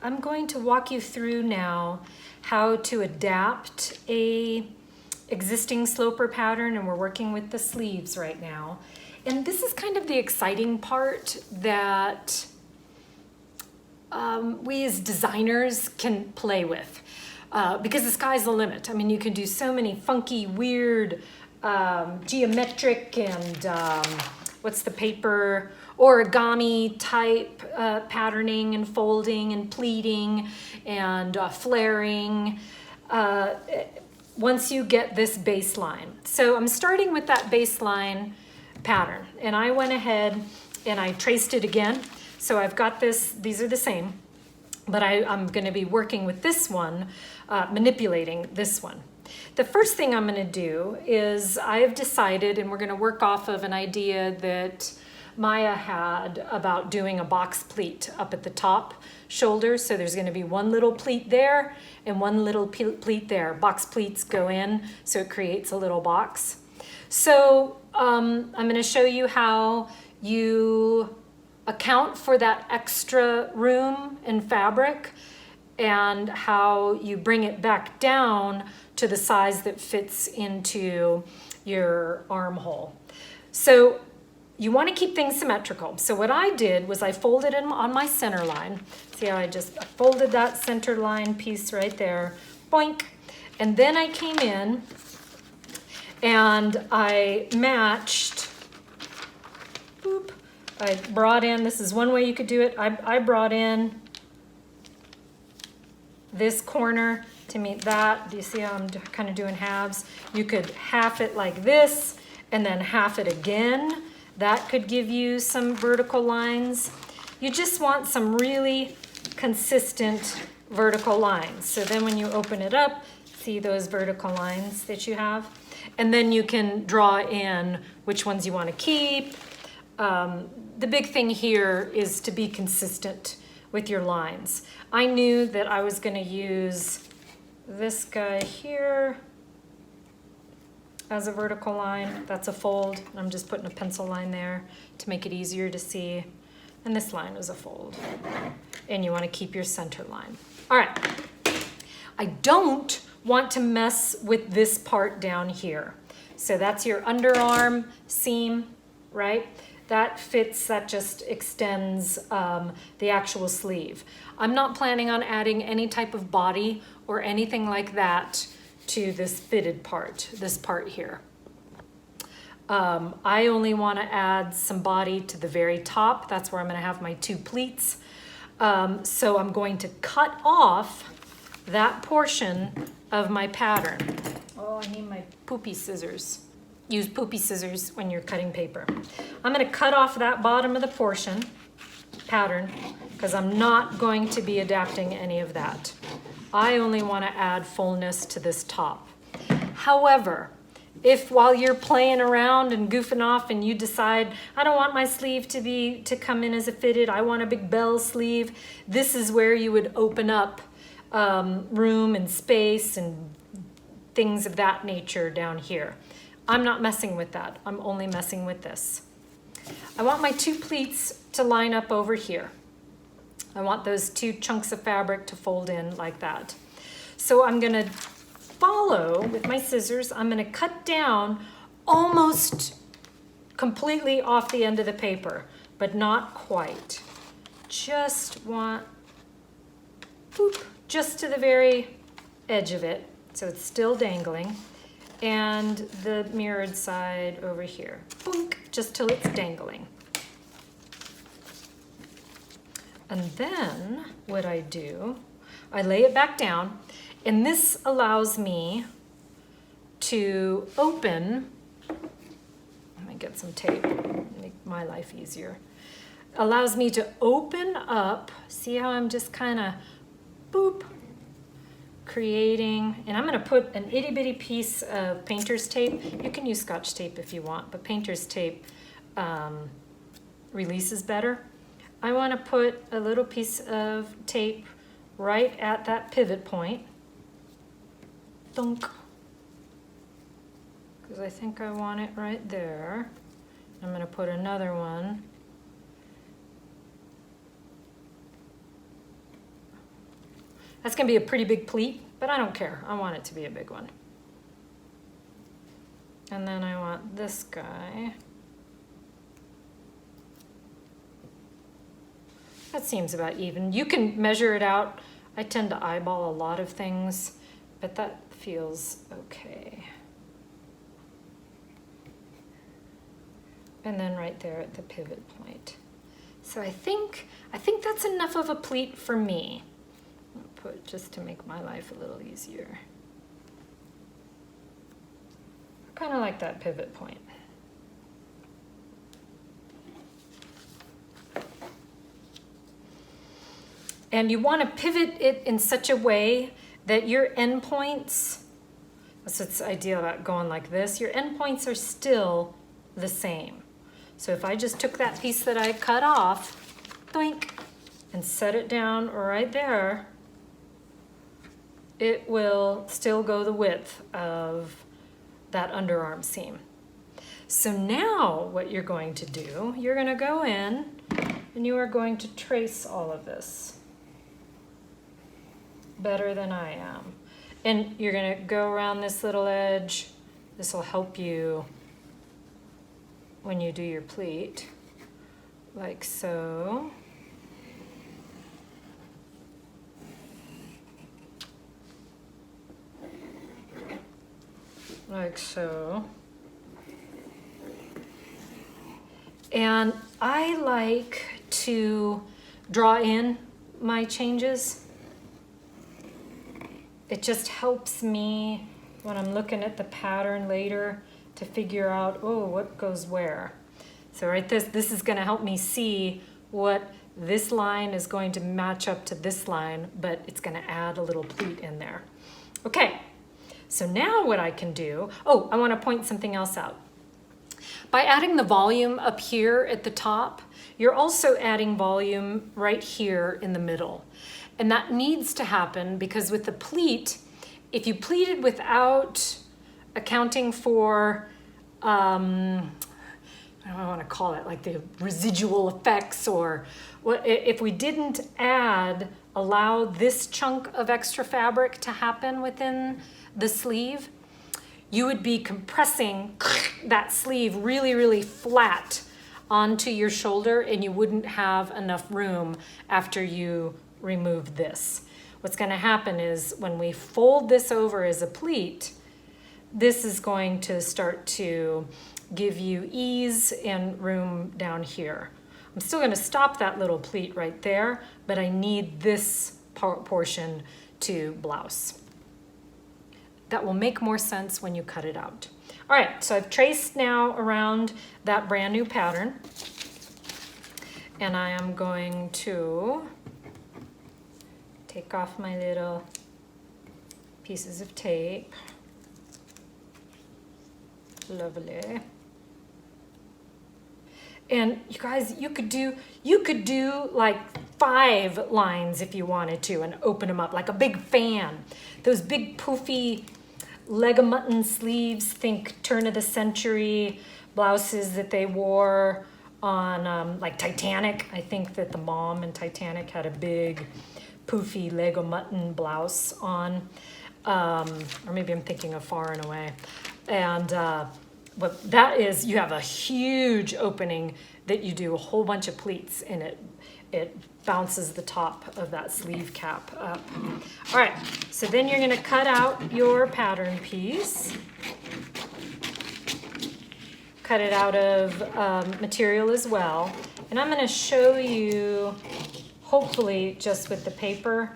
I'm going to walk you through now how to adapt a existing sloper pattern, and we're working with the sleeves right now. And this is kind of the exciting part that we as designers can play with, because the sky's the limit. I mean, you can do so many funky, weird, geometric and what's the paper, origami type patterning and folding and pleating and flaring once you get this baseline. So I'm starting with that baseline pattern, and I went ahead and I traced it again. So I've got this, these are the same, but I'm going to be working with this one, manipulating this one. The first thing I'm going to do is I have decided, and we're going to work off of an idea that Maya had about doing a box pleat up at the top shoulder. So there's going to be one little pleat there and one little pleat there. Box pleats go in, so it creates a little box. So I'm going to show you how you account for that extra room and fabric and how you bring it back down to the size that fits into your armhole. So you want to keep things symmetrical. So what I did was I folded it on my center line. See how I just folded that center line piece right there, boink. And then I came in and I matched, boop. I brought in, this is one way you could do it. I brought in this corner to meet that. Do you see how I'm kind of doing halves? You could half it like this and then half it again. That could give you some vertical lines. You just want some really consistent vertical lines. So then when you open it up, see those vertical lines that you have? And then you can draw in which ones you want to keep. The big thing here is to be consistent with your lines. I knew that I was going to use this guy here as a vertical line. That's a fold. I'm just putting a pencil line there to make it easier to see. And this line was a fold. And you want to keep your center line. All right. I don't want to mess with this part down here. So that's your underarm seam, right? That fits, that just extends the actual sleeve. I'm not planning on adding any type of body or anything like that to this fitted part, this part here. I only want to add some body to the very top. That's where I'm going to have my two pleats. So I'm going to cut off that portion of my pattern. Oh, I need my poopy scissors. Use poopy scissors when you're cutting paper. I'm going to cut off that bottom of the portion pattern because I'm not going to be adapting any of that. I only want to add fullness to this top. However, if while you're playing around and goofing off and you decide, I don't want my sleeve to come in as a fitted, I want a big bell sleeve, this is where you would open up room and space and things of that nature down here. I'm not messing with that. I'm only messing with this. I want my two pleats to line up over here. I want those two chunks of fabric to fold in like that. So I'm going to follow with my scissors. I'm going to cut down almost completely off the end of the paper, but not quite. Just want, boop, just to the very edge of it, so it's still dangling. And the mirrored side over here, boink, just till it's dangling. And then what I do, I lay it back down, and this allows me to open, let me get some tape, make my life easier. Allows me to open up, see how I'm just kind of, boop, creating, and I'm going to put an itty bitty piece of painter's tape. You can use Scotch tape if you want, but painter's tape releases better. I want to put a little piece of tape right at that pivot point. Thunk. Because I think I want it right there. I'm going to put another one That's gonna be a pretty big pleat, but I don't care. I want it to be a big one. And then I want this guy. That seems about even. You can measure it out. I tend to eyeball a lot of things, but that feels okay. And then right there at the pivot point. So I think that's enough of a pleat for me. I'll put just to make my life a little easier. I kind of like that pivot point. And you want to pivot it in such a way that your endpoints, that's what's ideal about going like this, your endpoints are still the same. So if I just took that piece that I cut off, doink, and set it down right there, it will still go the width of that underarm seam. So now what you're going to do, you're going to go in and you are going to trace all of this better than I am. And you're going to go around this little edge. This will help you when you do your pleat, like so. Like so. And I like to draw in my changes. It just helps me when I'm looking at the pattern later to figure out, oh, what goes where. So right, this is gonna help me see what this line is going to match up to this line, but it's gonna add a little pleat in there. Okay, so now what I can do, oh, I wanna point something else out. By adding the volume up here at the top, you're also adding volume right here in the middle. And that needs to happen because with the pleat, if you pleated without accounting for, I don't know what I want to call it, like the residual effects, or what, if we didn't allow this chunk of extra fabric to happen within the sleeve, you would be compressing that sleeve really, really flat onto your shoulder, and you wouldn't have enough room after you remove this. What's going to happen is when we fold this over as a pleat, this is going to start to give you ease and room down here. I'm still going to stop that little pleat right there, but I need this portion to blouse. That will make more sense when you cut it out. All right, so I've traced now around that brand new pattern, and I am going to take off my little pieces of tape. Lovely. And you guys, you could do like 5 lines if you wanted to and open them up like a big fan. Those big poofy leg of mutton sleeves, think turn of the century blouses that they wore on like Titanic. I think that the mom in Titanic had a big poofy leg of mutton blouse on, or maybe I'm thinking of Far and Away. And what that is, you have a huge opening that you do a whole bunch of pleats in it. It bounces the top of that sleeve cap up. All right, so then you're gonna cut out your pattern piece. Cut it out of material as well. And I'm gonna show you, hopefully just with the paper,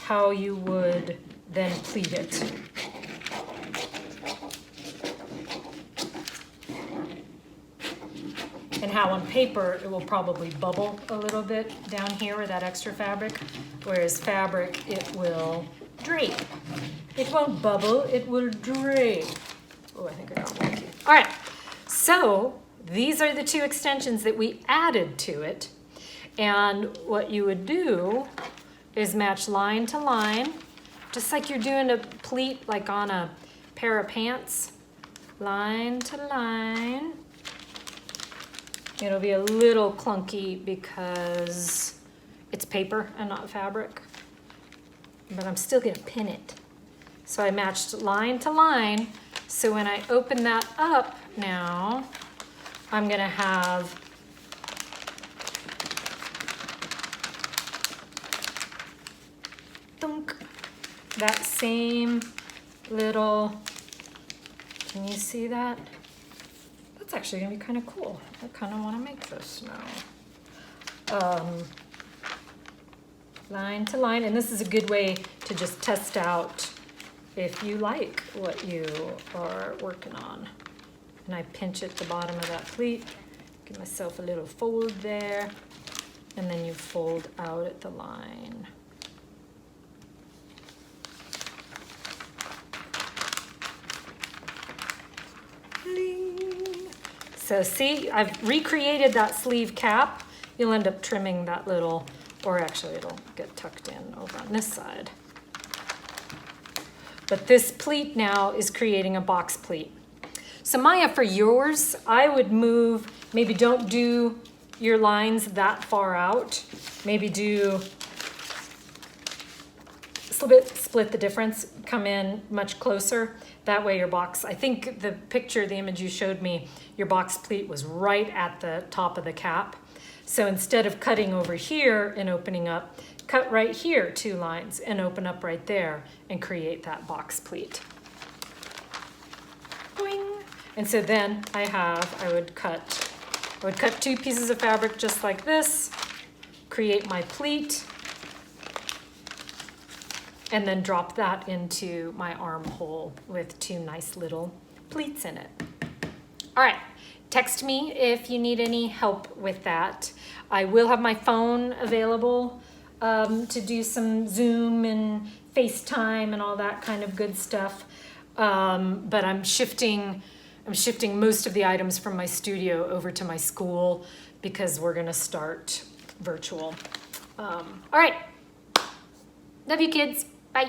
how you would then pleat it. And how on paper it will probably bubble a little bit down here with that extra fabric, whereas fabric, it will drape. It won't bubble, it will drape. Oh, I think I got wonky. All right, so these are the 2 extensions that we added to it. And what you would do is match line to line, just like you're doing a pleat like on a pair of pants, line to line. It'll be a little clunky because it's paper and not fabric. but I'm still gonna pin it. So I matched line to line. So when I open that up now, I'm gonna have thunk, that same little, can you see that? That's actually gonna be kind of cool. I kind of want to make this now. Line to line, and this is a good way to just test out if you like what you are working on. And I pinch at the bottom of that pleat, give myself a little fold there, and then you fold out at the line. So see, I've recreated that sleeve cap. You'll end up trimming that little, or actually it'll get tucked in over on this side. But this pleat now is creating a box pleat. So Maya, for yours, I would move, maybe don't do your lines that far out. Maybe do, split the difference, come in much closer. That way your box, I think the picture, the image you showed me, your box pleat was right at the top of the cap. So instead of cutting over here and opening up, cut right here 2 lines and open up right there and create that box pleat. Boing. And so then I would cut 2 pieces of fabric just like this, create my pleat, and then drop that into my armhole with 2 nice little pleats in it. All right, text me if you need any help with that. I will have my phone available to do some Zoom and FaceTime and all that kind of good stuff. But I'm shifting most of the items from my studio over to my school because we're gonna start virtual. All right, love you kids, bye.